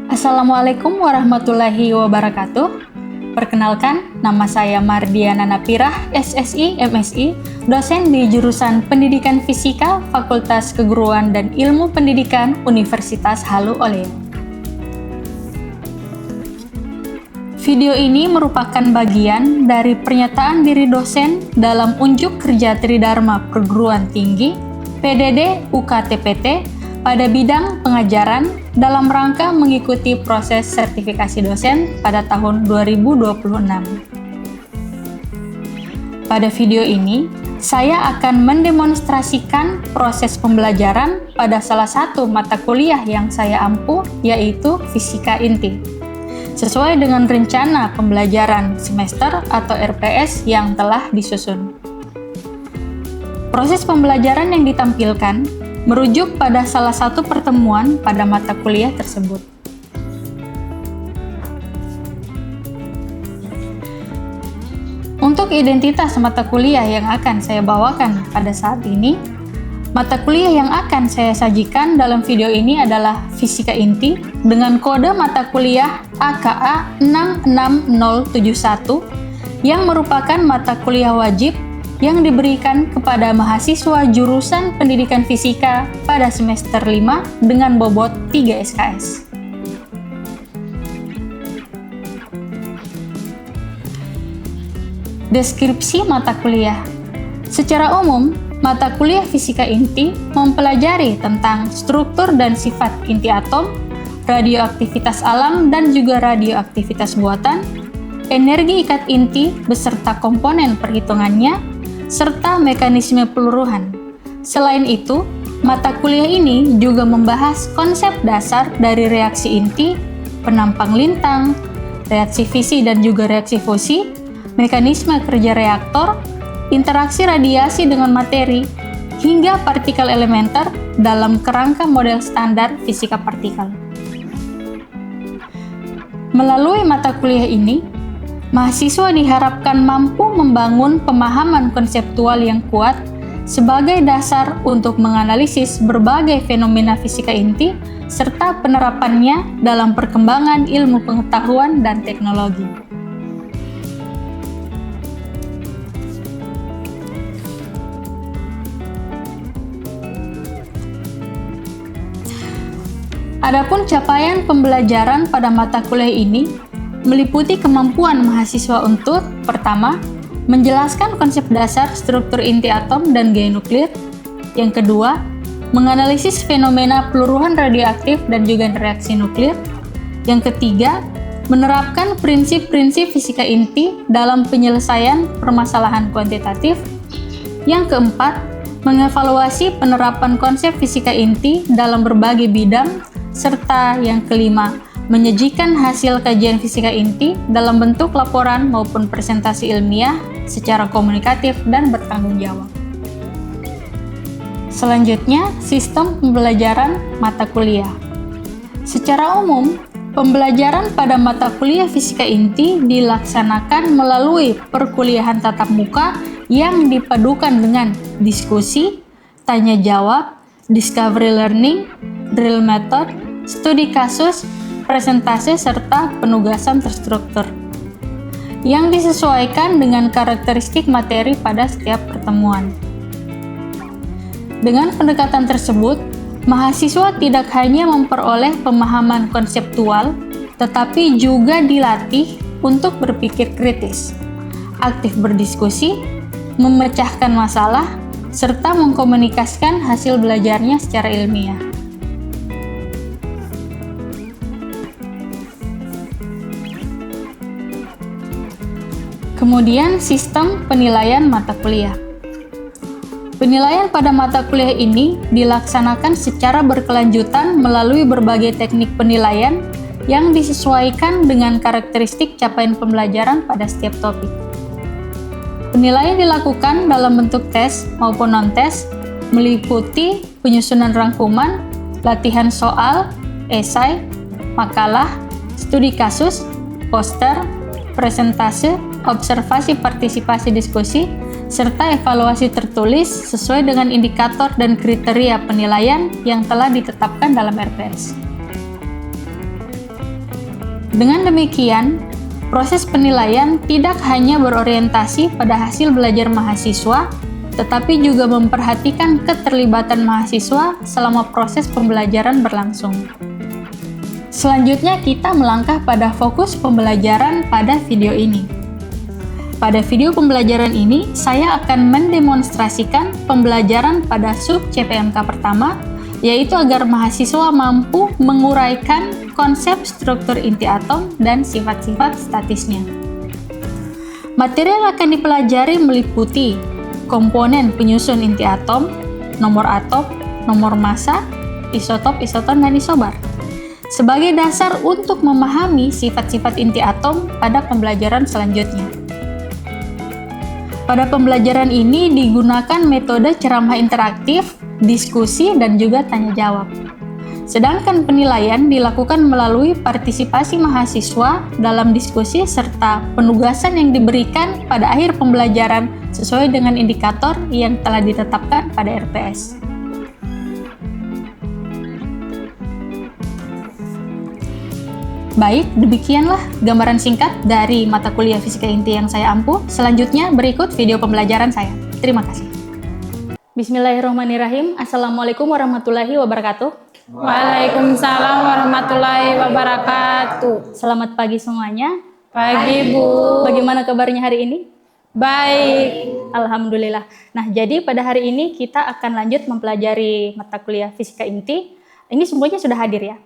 Assalamualaikum warahmatullahi wabarakatuh. Perkenalkan, nama saya Mardiana Napirah, SSI, MSI, dosen di jurusan Pendidikan Fisika, Fakultas Keguruan dan Ilmu Pendidikan, Universitas Halu Oleo. Video ini merupakan bagian dari pernyataan diri dosen dalam Unjuk Kerja Tridharma Perguruan Tinggi, PDD UKTPT, pada bidang pengajaran dalam rangka mengikuti proses sertifikasi dosen pada tahun 2026. Pada video ini, saya akan mendemonstrasikan proses pembelajaran pada salah satu mata kuliah yang saya ampu, yaitu Fisika Inti, sesuai dengan rencana pembelajaran semester atau RPS yang telah disusun. Proses pembelajaran yang ditampilkan merujuk pada salah satu pertemuan pada mata kuliah tersebut. Untuk identitas mata kuliah yang akan saya bawakan pada saat ini, mata kuliah yang akan saya sajikan dalam video ini adalah Fisika Inti dengan kode mata kuliah AKA 66071 yang merupakan mata kuliah wajib yang diberikan kepada mahasiswa jurusan Pendidikan Fisika pada semester 5 dengan bobot 3 SKS. Deskripsi mata kuliah. Secara umum, mata kuliah Fisika Inti mempelajari tentang struktur dan sifat inti atom, radioaktivitas alam dan juga radioaktivitas buatan, energi ikat inti beserta komponen perhitungannya, serta mekanisme peluruhan. Selain itu, mata kuliah ini juga membahas konsep dasar dari reaksi inti, penampang lintang, reaksi fisi dan juga reaksi fusi, mekanisme kerja reaktor, interaksi radiasi dengan materi, hingga partikel elementer dalam kerangka model standar fisika partikel. Melalui mata kuliah ini, mahasiswa diharapkan mampu membangun pemahaman konseptual yang kuat sebagai dasar untuk menganalisis berbagai fenomena fisika inti serta penerapannya dalam perkembangan ilmu pengetahuan dan teknologi. Adapun capaian pembelajaran pada mata kuliah ini meliputi kemampuan mahasiswa untuk, pertama, menjelaskan konsep dasar struktur inti atom dan gaya nuklir. Yang kedua, menganalisis fenomena peluruhan radioaktif dan juga reaksi nuklir. Yang ketiga, menerapkan prinsip-prinsip fisika inti dalam penyelesaian permasalahan kuantitatif. Yang keempat, mengevaluasi penerapan konsep fisika inti dalam berbagai bidang. Serta yang kelima, menyajikan hasil kajian fisika inti dalam bentuk laporan maupun presentasi ilmiah secara komunikatif dan bertanggung jawab. Selanjutnya, sistem pembelajaran mata kuliah. Secara umum, pembelajaran pada mata kuliah Fisika Inti dilaksanakan melalui perkuliahan tatap muka yang dipadukan dengan diskusi, tanya jawab, discovery learning, drill method, studi kasus, presentasi, serta penugasan terstruktur yang disesuaikan dengan karakteristik materi pada setiap pertemuan. Dengan pendekatan tersebut, mahasiswa tidak hanya memperoleh pemahaman konseptual, tetapi juga dilatih untuk berpikir kritis, aktif berdiskusi, memecahkan masalah, serta mengkomunikasikan hasil belajarnya secara ilmiah. Kemudian, sistem penilaian mata kuliah. Penilaian pada mata kuliah ini dilaksanakan secara berkelanjutan melalui berbagai teknik penilaian yang disesuaikan dengan karakteristik capaian pembelajaran pada setiap topik. Penilaian dilakukan dalam bentuk tes maupun non-tes, meliputi penyusunan rangkuman, latihan soal, esai, makalah, studi kasus, poster, presentase, observasi partisipasi diskusi, serta evaluasi tertulis sesuai dengan indikator dan kriteria penilaian yang telah ditetapkan dalam RPS. Dengan demikian, proses penilaian tidak hanya berorientasi pada hasil belajar mahasiswa, tetapi juga memperhatikan keterlibatan mahasiswa selama proses pembelajaran berlangsung. Selanjutnya kita melangkah pada fokus pembelajaran pada video ini. Pada video pembelajaran ini, saya akan mendemonstrasikan pembelajaran pada sub CPMK pertama, yaitu agar mahasiswa mampu menguraikan konsep struktur inti atom dan sifat-sifat statisnya. Materi yang akan dipelajari meliputi komponen penyusun inti atom, nomor atom, nomor massa, isotop, isoton, dan isobar, sebagai dasar untuk memahami sifat-sifat inti atom pada pembelajaran selanjutnya. Pada pembelajaran ini digunakan metode ceramah interaktif, diskusi, dan juga tanya jawab. Sedangkan penilaian dilakukan melalui partisipasi mahasiswa dalam diskusi serta penugasan yang diberikan pada akhir pembelajaran sesuai dengan indikator yang telah ditetapkan pada RPS. Baik, demikianlah gambaran singkat dari mata kuliah Fisika Inti yang saya ampuh. Selanjutnya berikut video pembelajaran saya. Terima kasih. Bismillahirrahmanirrahim. Assalamualaikum warahmatullahi wabarakatuh. Waalaikumsalam warahmatullahi wabarakatuh. Selamat pagi semuanya. Pagi, Bu. Bagaimana kabarnya hari ini? Baik. Alhamdulillah. Nah, jadi pada hari ini kita akan lanjut mempelajari mata kuliah Fisika Inti. Ini semuanya sudah hadir ya?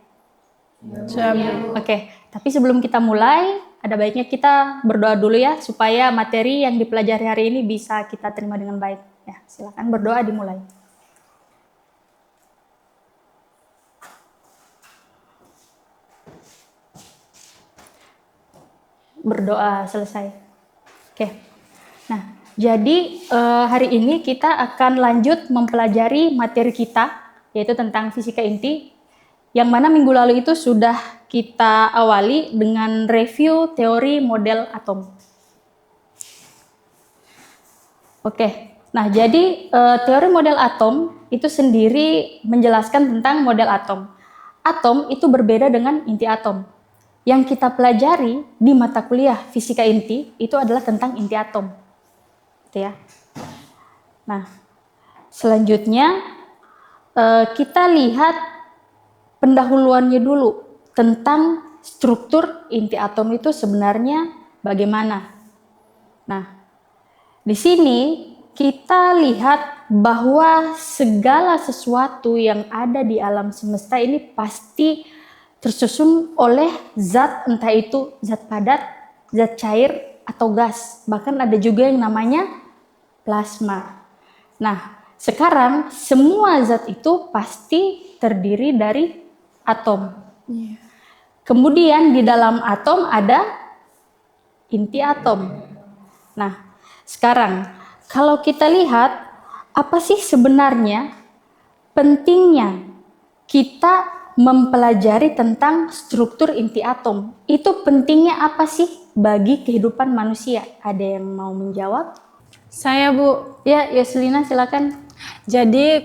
Oke, tapi sebelum kita mulai, ada baiknya kita berdoa dulu ya, supaya materi yang dipelajari hari ini bisa kita terima dengan baik. Ya, silakan berdoa dimulai. Berdoa selesai. Oke, nah jadi hari ini kita akan lanjut mempelajari materi kita, yaitu tentang Fisika Inti, yang mana minggu lalu itu sudah kita awali dengan review teori model atom. Oke, nah jadi teori model atom itu sendiri menjelaskan tentang model atom. Atom itu berbeda dengan inti atom. Yang kita pelajari di mata kuliah Fisika Inti itu adalah tentang inti atom. Gitu ya. Nah, selanjutnya kita lihat pendahuluannya dulu tentang struktur inti atom itu sebenarnya bagaimana. Nah, di sini kita lihat bahwa segala sesuatu yang ada di alam semesta ini pasti tersusun oleh zat, entah itu zat padat, zat cair, atau gas. Bahkan ada juga yang namanya plasma. Nah, sekarang semua zat itu pasti terdiri dari atom. Kemudian di dalam atom ada inti atom. Nah, sekarang kalau kita lihat apa sih sebenarnya pentingnya kita mempelajari tentang struktur inti atom? Itu pentingnya apa sih bagi kehidupan manusia? Ada yang mau menjawab? Saya, Bu. Ya, Yoselina silakan. Jadi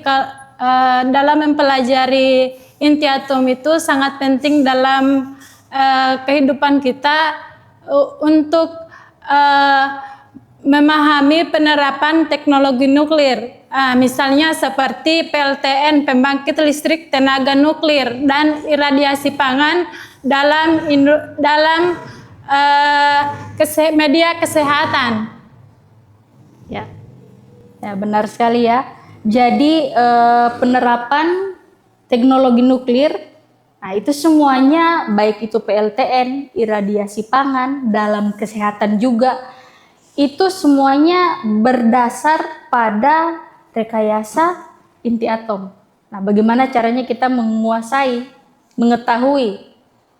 dalam mempelajari inti atom itu sangat penting dalam kehidupan kita untuk memahami penerapan teknologi nuklir. Misalnya seperti PLTN, pembangkit listrik tenaga nuklir, dan iradiasi pangan dalam media kesehatan. Ya, benar sekali ya. Jadi penerapan teknologi nuklir, nah itu semuanya baik itu PLTN, iradiasi pangan, dalam kesehatan juga, itu semuanya berdasar pada rekayasa inti atom. Nah, bagaimana caranya kita menguasai, mengetahui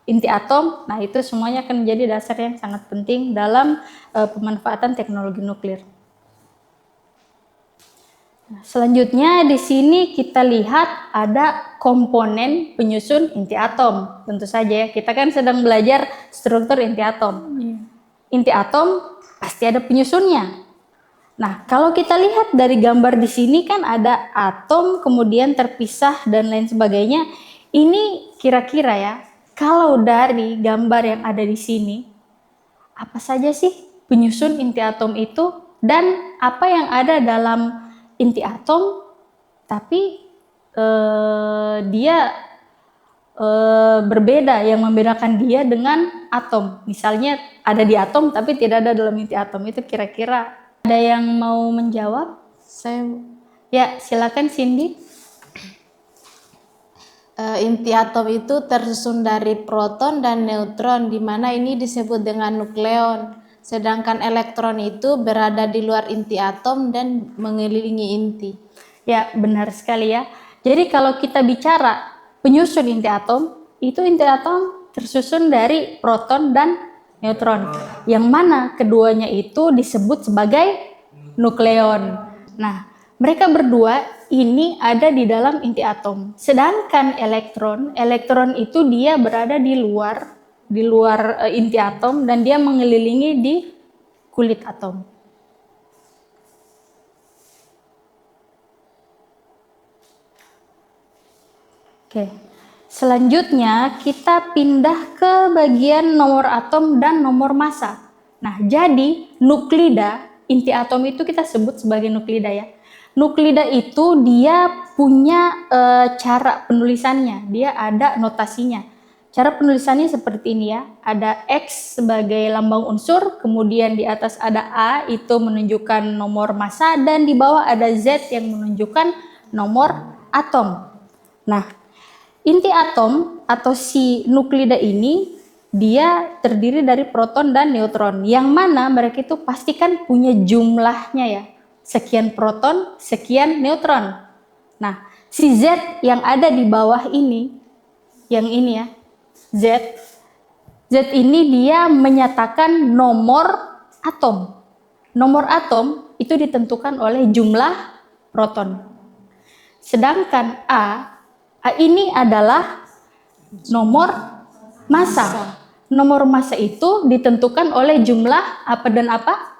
inti atom? Nah, itu semuanya akan menjadi dasar yang sangat penting dalam pemanfaatan teknologi nuklir. Selanjutnya di sini kita lihat ada komponen penyusun inti atom. Tentu saja ya, kita kan sedang belajar struktur inti atom. Inti atom pasti ada penyusunnya. Nah, kalau kita lihat dari gambar di sini kan ada atom, kemudian terpisah dan lain sebagainya. Ini kira-kira ya, kalau dari gambar yang ada di sini, apa saja sih penyusun inti atom itu dan apa yang ada dalam inti atom, tapi dia berbeda, yang membedakan dia dengan atom. Misalnya ada di atom tapi tidak ada dalam inti atom, itu kira-kira ada yang mau menjawab? Ya, silakan Cindy. Inti atom itu tersusun dari proton dan neutron, di mana ini disebut dengan nukleon. Sedangkan elektron itu berada di luar inti atom dan mengelilingi inti. Ya, benar sekali ya. Jadi kalau kita bicara penyusun inti atom, itu inti atom tersusun dari proton dan neutron. Yang mana keduanya itu disebut sebagai nukleon. Nah, mereka berdua ini ada di dalam inti atom. Sedangkan elektron itu dia berada di luar inti atom dan dia mengelilingi di kulit atom. Oke. Selanjutnya kita pindah ke bagian nomor atom dan nomor massa. Nah, jadi nuklida, inti atom itu kita sebut sebagai nuklida ya. Nuklida itu dia punya cara penulisannya, dia ada notasinya. Cara penulisannya seperti ini ya, ada X sebagai lambang unsur, kemudian di atas ada A itu menunjukkan nomor massa dan di bawah ada Z yang menunjukkan nomor atom. Nah, inti atom atau si nuklida ini dia terdiri dari proton dan neutron, yang mana mereka itu pastikan punya jumlahnya ya. Sekian proton, sekian neutron. Nah, si Z yang ada di bawah ini, yang ini ya, Z ini dia menyatakan nomor atom. Nomor atom itu ditentukan oleh jumlah proton. Sedangkan A ini adalah nomor massa. Nomor massa itu ditentukan oleh jumlah apa dan apa?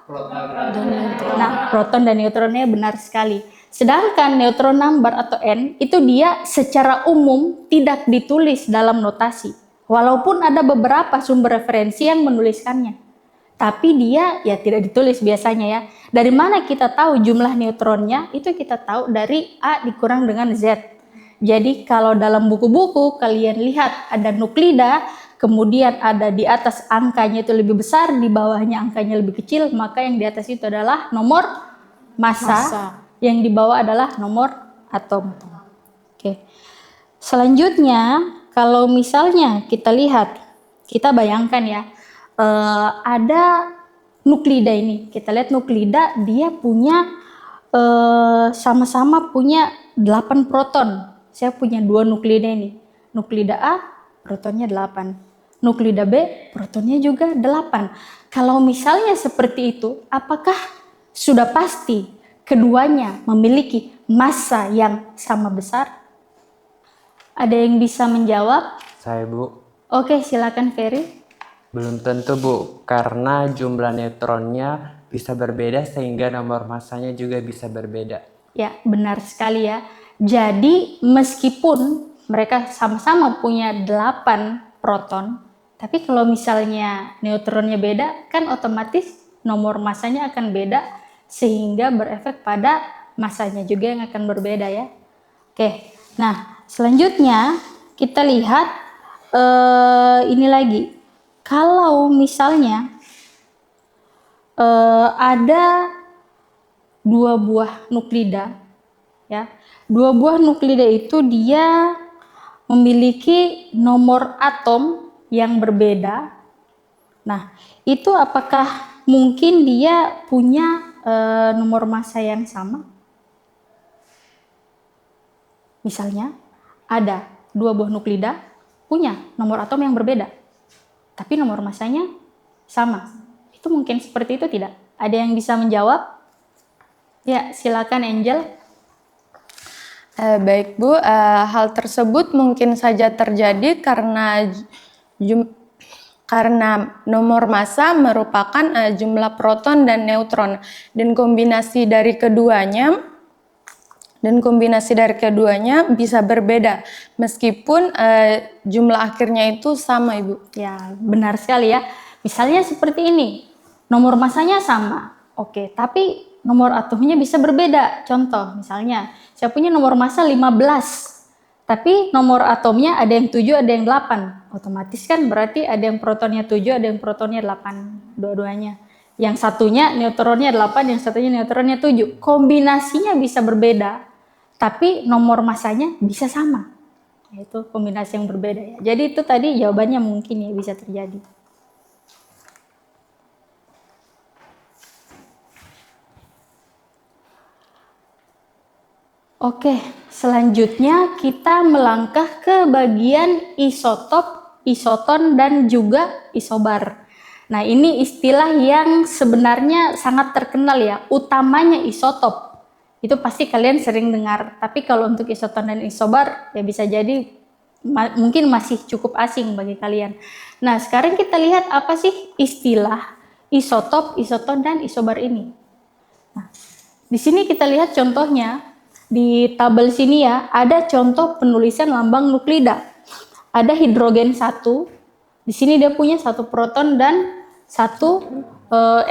Nah, proton dan neutronnya benar sekali. Sedangkan neutron number atau N itu dia secara umum tidak ditulis dalam notasi. Walaupun ada beberapa sumber referensi yang menuliskannya. Tapi dia ya tidak ditulis biasanya ya. Dari mana kita tahu jumlah neutronnya? Itu kita tahu dari A dikurang dengan Z. Jadi kalau dalam buku-buku kalian lihat ada nuklida, kemudian ada di atas angkanya itu lebih besar, di bawahnya angkanya lebih kecil, maka yang di atas itu adalah nomor massa. Yang di bawah adalah nomor atom. Oke. Selanjutnya, kalau misalnya kita lihat, kita bayangkan ya, ada nuklida ini. Kita lihat nuklida, dia punya sama-sama punya 8 proton. Saya punya 2 nuklida ini. Nuklida A, protonnya 8. Nuklida B, protonnya juga 8. Kalau misalnya seperti itu, apakah sudah pasti keduanya memiliki massa yang sama besar? Ada yang bisa menjawab? Saya, Bu. Oke, silakan Ferry. Belum tentu, Bu, karena jumlah neutronnya bisa berbeda sehingga nomor massanya juga bisa berbeda. Ya, benar sekali ya. Jadi, meskipun mereka sama-sama punya 8 proton, tapi kalau misalnya neutronnya beda, kan otomatis nomor massanya akan beda, sehingga berefek pada massanya juga yang akan berbeda ya. Oke, nah selanjutnya kita lihat ini lagi. Kalau misalnya ada 2 buah nuklida, ya, 2 buah nuklida itu dia memiliki nomor atom yang berbeda. Nah, itu apakah mungkin dia punya nomor massa yang sama? Misalnya, ada 2 buah nuklida punya nomor atom yang berbeda, tapi nomor massanya sama. Itu mungkin seperti itu tidak? Ada yang bisa menjawab? Ya, silakan Angel. Baik Bu, hal tersebut mungkin saja terjadi karena nomor massa merupakan jumlah proton dan neutron, dan kombinasi dari keduanya bisa berbeda meskipun jumlah akhirnya itu sama, Ibu. Ya, benar sekali ya. Misalnya seperti ini, nomor massanya sama, oke, tapi nomor atomnya bisa berbeda. Contoh, misalnya, saya punya nomor massa 15, tapi nomor atomnya ada yang 7, ada yang 8. Otomatis kan berarti ada yang protonnya 7, ada yang protonnya 8, dua-duanya. Yang satunya neutronnya 8, yang satunya neutronnya 7. Kombinasinya bisa berbeda, tapi nomor massanya bisa sama. Itu kombinasi yang berbeda ya. Jadi itu tadi jawabannya mungkin ya bisa terjadi. Oke, selanjutnya kita melangkah ke bagian isotop, isoton, dan juga isobar. Nah, ini istilah yang sebenarnya sangat terkenal ya, utamanya isotop. Itu pasti kalian sering dengar, tapi kalau untuk isoton dan isobar ya bisa jadi mungkin masih cukup asing bagi kalian. Nah, sekarang kita lihat apa sih istilah isotop, isoton, dan isobar ini. Nah, di sini kita lihat contohnya. Di tabel sini ya, ada contoh penulisan lambang nuklida. Ada hidrogen 1, di sini dia punya 1 proton dan 1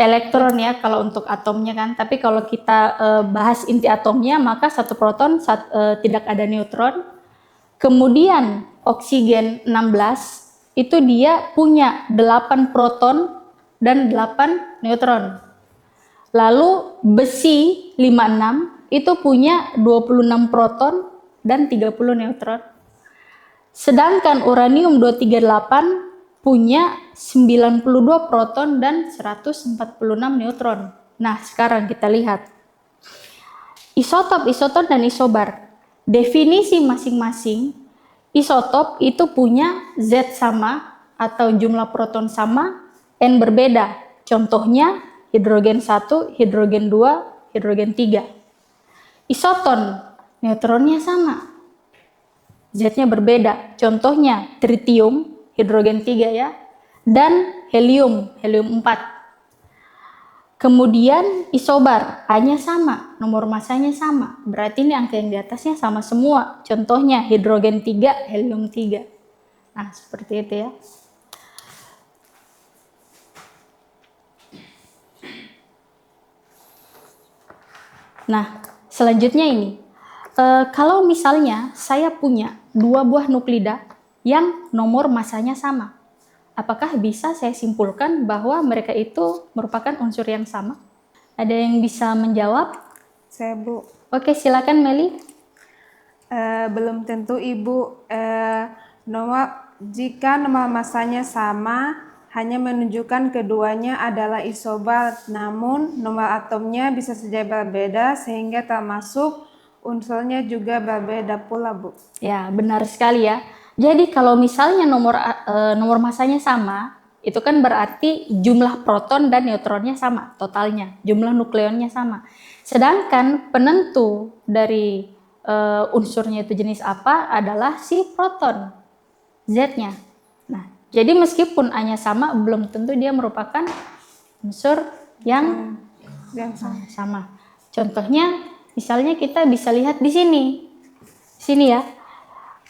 elektron ya kalau untuk atomnya kan. Tapi kalau kita bahas inti atomnya, maka 1 proton, tidak ada neutron. Kemudian oksigen 16, itu dia punya 8 proton dan 8 neutron. Lalu besi 56, itu punya 26 proton dan 30 neutron. Sedangkan uranium 238 punya 92 proton dan 146 neutron. Nah, sekarang kita lihat isotop, isoton, dan isobar. Definisi masing-masing, isotop itu punya Z sama atau jumlah proton sama, N berbeda. Contohnya hidrogen 1, hidrogen 2, hidrogen 3. Isoton, neutronnya sama, Z-nya berbeda. Contohnya tritium, hidrogen 3 ya, dan helium 4. Kemudian isobar, A-nya sama, nomor massanya sama. Berarti ini angka yang di atasnya sama semua. Contohnya hidrogen 3, helium 3. Nah, seperti itu ya. Nah, selanjutnya ini, kalau misalnya saya punya 2 buah nuklida yang nomor massanya sama, apakah bisa saya simpulkan bahwa mereka itu merupakan unsur yang sama? Ada yang bisa menjawab? Saya, Bu. Oke, silakan Meli. Belum tentu, Ibu. Jika nomor massanya sama, hanya menunjukkan keduanya adalah isobar, namun nomor atomnya bisa saja berbeda sehingga termasuk unsurnya juga berbeda pula, Bu. Ya, benar sekali ya. Jadi kalau misalnya nomor massanya sama, itu kan berarti jumlah proton dan neutronnya sama, totalnya, jumlah nukleonnya sama. Sedangkan penentu dari unsurnya itu jenis apa adalah si proton, Z-nya. Nah, jadi meskipun A-nya sama, belum tentu dia merupakan unsur yang sama. Contohnya, misalnya kita bisa lihat di sini. Sini ya.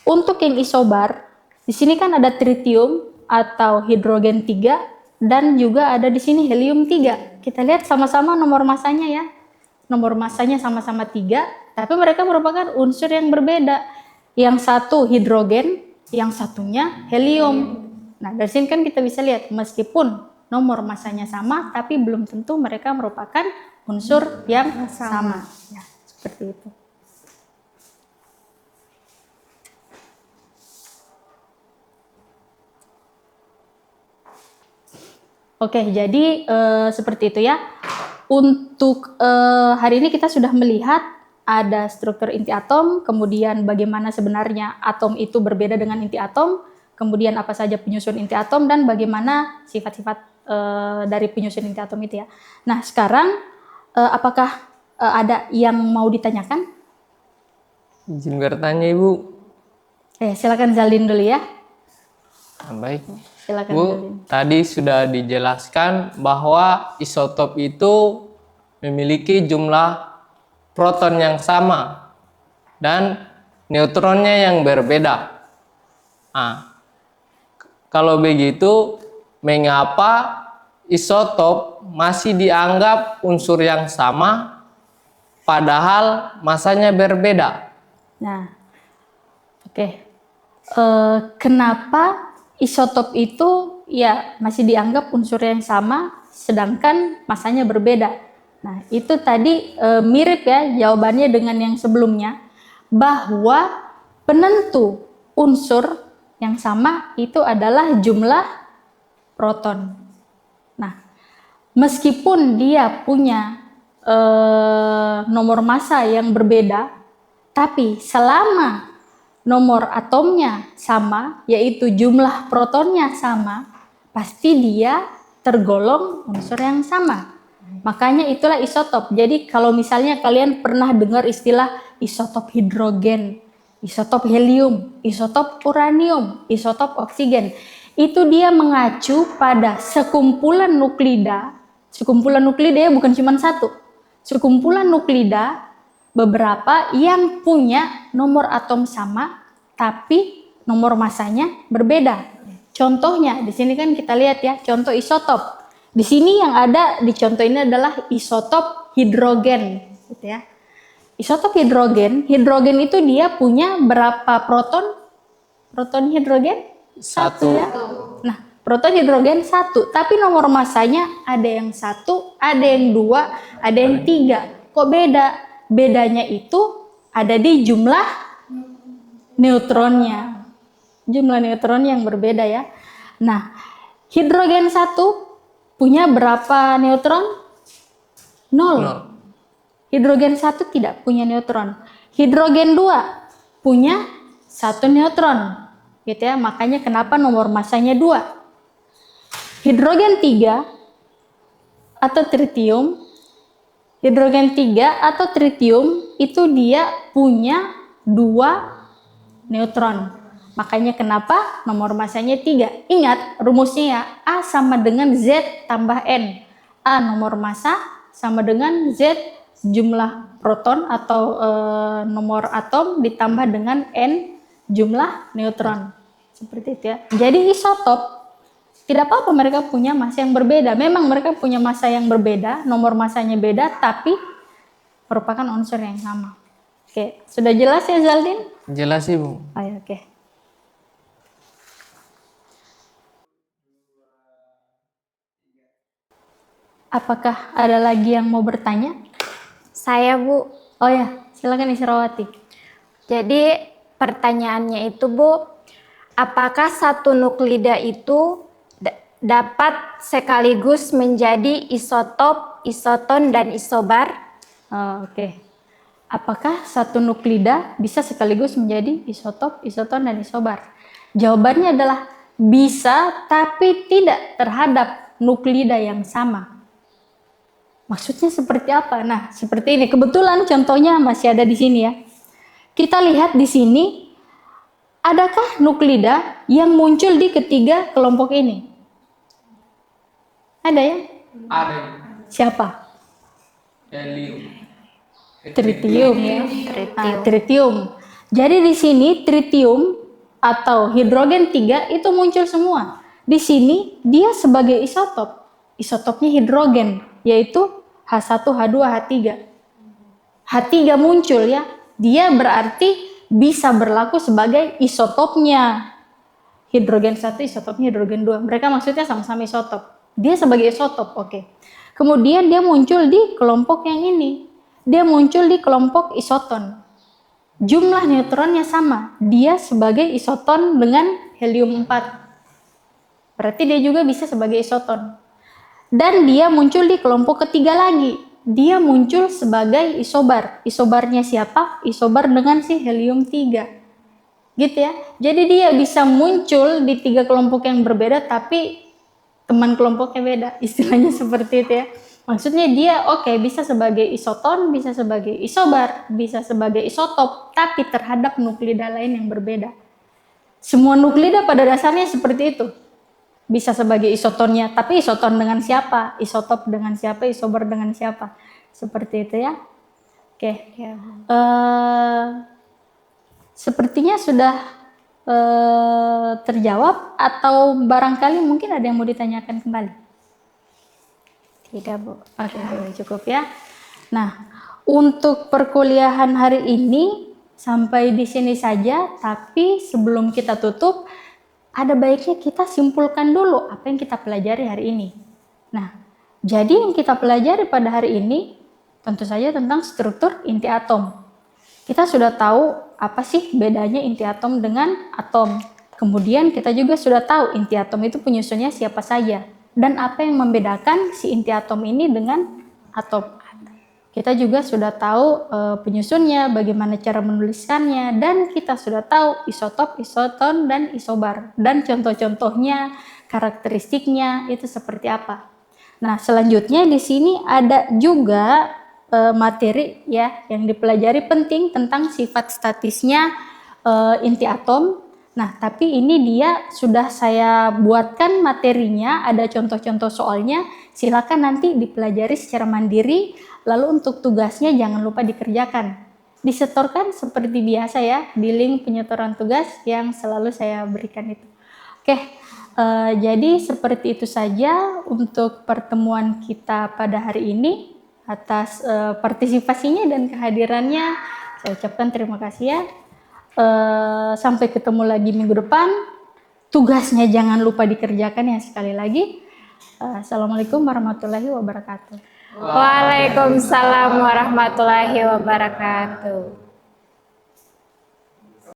Untuk yang isobar, di sini kan ada tritium atau hidrogen 3 dan juga ada di sini helium 3. Kita lihat sama-sama nomor massanya ya. Nomor massanya sama-sama 3, tapi mereka merupakan unsur yang berbeda. Yang satu hidrogen, yang satunya helium. Nah, dari sini kan kita bisa lihat meskipun nomor massanya sama, tapi belum tentu mereka merupakan unsur yang sama. Ya, seperti itu. Oke, jadi seperti itu ya. Untuk hari ini kita sudah melihat ada struktur inti atom, kemudian bagaimana sebenarnya atom itu berbeda dengan inti atom, kemudian apa saja penyusun inti atom, dan bagaimana sifat-sifat dari penyusun inti atom itu ya. Nah, sekarang apakah ada yang mau ditanyakan? Izin bertanya Ibu. Silakan Zaldin dulu ya. Baik. Silakan Bu, Zaldin. tadi sudah dijelaskan bahwa isotop itu memiliki jumlah proton yang sama dan neutronnya yang berbeda. Nah, kalau begitu, mengapa isotop masih dianggap unsur yang sama padahal masanya berbeda? Nah, oke. Kenapa isotop itu ya masih dianggap unsur yang sama sedangkan masanya berbeda? Nah, itu tadi mirip ya jawabannya dengan yang sebelumnya, bahwa penentu unsur yang sama itu adalah jumlah proton. Nah, meskipun dia punya nomor massa yang berbeda, tapi selama nomor atomnya sama, yaitu jumlah protonnya sama, pasti dia tergolong unsur yang sama. Makanya itulah isotop. Jadi kalau misalnya kalian pernah dengar istilah isotop hidrogen, isotop helium, isotop uranium, isotop oksigen, itu dia mengacu pada sekumpulan nuklida. Sekumpulan nuklida ya, bukan cuma satu. Sekumpulan nuklida beberapa yang punya nomor atom sama tapi nomor massanya berbeda. Contohnya di sini kan kita lihat ya, contoh isotop. Di sini yang ada di contoh ini adalah isotop hidrogen, gitu ya. Isotop hidrogen itu dia punya berapa proton? Proton hidrogen? Satu. Ya. Nah, proton hidrogen 1, tapi nomor massanya ada yang 1, ada yang 2, ada yang 3. Kok beda? Bedanya itu ada di jumlah neutronnya. Jumlah neutron yang berbeda ya. Nah, hidrogen 1 punya berapa neutron? 0. Hidrogen 1 tidak punya neutron. Hidrogen 2 punya 1 neutron. Gitu ya, makanya kenapa nomor massanya 2. Hidrogen 3 atau tritium, hidrogen 3 atau tritium itu dia punya 2 neutron. Makanya kenapa nomor massanya 3. Ingat rumusnya ya, A sama dengan Z tambah N. A nomor massa sama dengan Z jumlah proton atau nomor atom ditambah dengan N jumlah neutron. Seperti itu ya. Jadi isotop tidak apa-apa mereka punya massa yang berbeda. Memang mereka punya massa yang berbeda, nomor massanya beda, tapi merupakan unsur yang sama. Oke, sudah jelas ya Zaldin? Jelas Ibu. Ayo, oke. Apakah ada lagi yang mau bertanya? Saya Bu. Oh ya, silakan Israwati. Jadi pertanyaannya itu Bu, apakah satu nuklida itu dapat sekaligus menjadi isotop, isoton, dan isobar? Oke. Apakah satu nuklida bisa sekaligus menjadi isotop, isoton, dan isobar? Jawabannya adalah bisa, tapi tidak terhadap nuklida yang sama. Maksudnya seperti apa? Nah, seperti ini. Kebetulan contohnya masih ada di sini ya. Kita lihat di sini, adakah nuklida yang muncul di ketiga kelompok ini? Ada ya? Ada. Siapa? Helium. Tritium ya. Tritium. Jadi di sini tritium atau hidrogen 3 itu muncul semua. Di sini dia sebagai isotop. Isotopnya hidrogen, yaitu H1, H2, H3. H3 muncul ya. Dia berarti bisa berlaku sebagai isotopnya. Hidrogen 1 isotopnya hidrogen 2. Mereka maksudnya sama-sama isotop. Dia sebagai isotop, oke. Kemudian dia muncul di kelompok yang ini. Dia muncul di kelompok isoton. Jumlah neutronnya sama. Dia sebagai isoton dengan helium 4. Berarti dia juga bisa sebagai isoton. Dan dia muncul di kelompok ketiga lagi. Dia muncul sebagai isobar. Isobarnya siapa? Isobar dengan si helium 3. Gitu ya. Jadi dia bisa muncul di 3 kelompok yang berbeda tapi teman kelompoknya beda. Istilahnya seperti itu ya. Maksudnya dia bisa sebagai isoton, bisa sebagai isobar, bisa sebagai isotop, tapi terhadap nuklida lain yang berbeda. Semua nuklida pada dasarnya seperti itu. Bisa sebagai isotonnya, tapi isoton dengan siapa? Isotop dengan siapa? Isobar dengan siapa? Seperti itu ya. Oke. Sepertinya sudah terjawab, atau barangkali mungkin ada yang mau ditanyakan kembali? Tidak, Bu. Oke, cukup ya. Nah, untuk perkuliahan hari ini sampai di sini saja, tapi sebelum kita tutup, ada baiknya kita simpulkan dulu apa yang kita pelajari hari ini. Nah, jadi yang kita pelajari pada hari ini tentu saja tentang struktur inti atom. Kita sudah tahu apa sih bedanya inti atom dengan atom. Kemudian kita juga sudah tahu inti atom itu penyusunnya siapa saja. Dan apa yang membedakan si inti atom ini dengan atom. Kita juga sudah tahu penyusunnya, bagaimana cara menuliskannya, dan kita sudah tahu isotop, isoton, dan isobar. Dan contoh-contohnya, karakteristiknya itu seperti apa. Nah, selanjutnya di sini ada juga materi ya yang dipelajari penting tentang sifat statisnya inti atom. Nah, tapi ini dia sudah saya buatkan materinya, ada contoh-contoh soalnya, silakan nanti dipelajari secara mandiri, lalu untuk tugasnya jangan lupa dikerjakan. Disetorkan seperti biasa ya, di link penyetoran tugas yang selalu saya berikan itu. Oke, jadi seperti itu saja untuk pertemuan kita pada hari ini. Atas partisipasinya dan kehadirannya, saya ucapkan terima kasih ya. Sampai ketemu lagi minggu depan. Tugasnya jangan lupa dikerjakan ya sekali lagi. Assalamualaikum warahmatullahi wabarakatuh. Waalaikumsalam warahmatullahi wabarakatuh.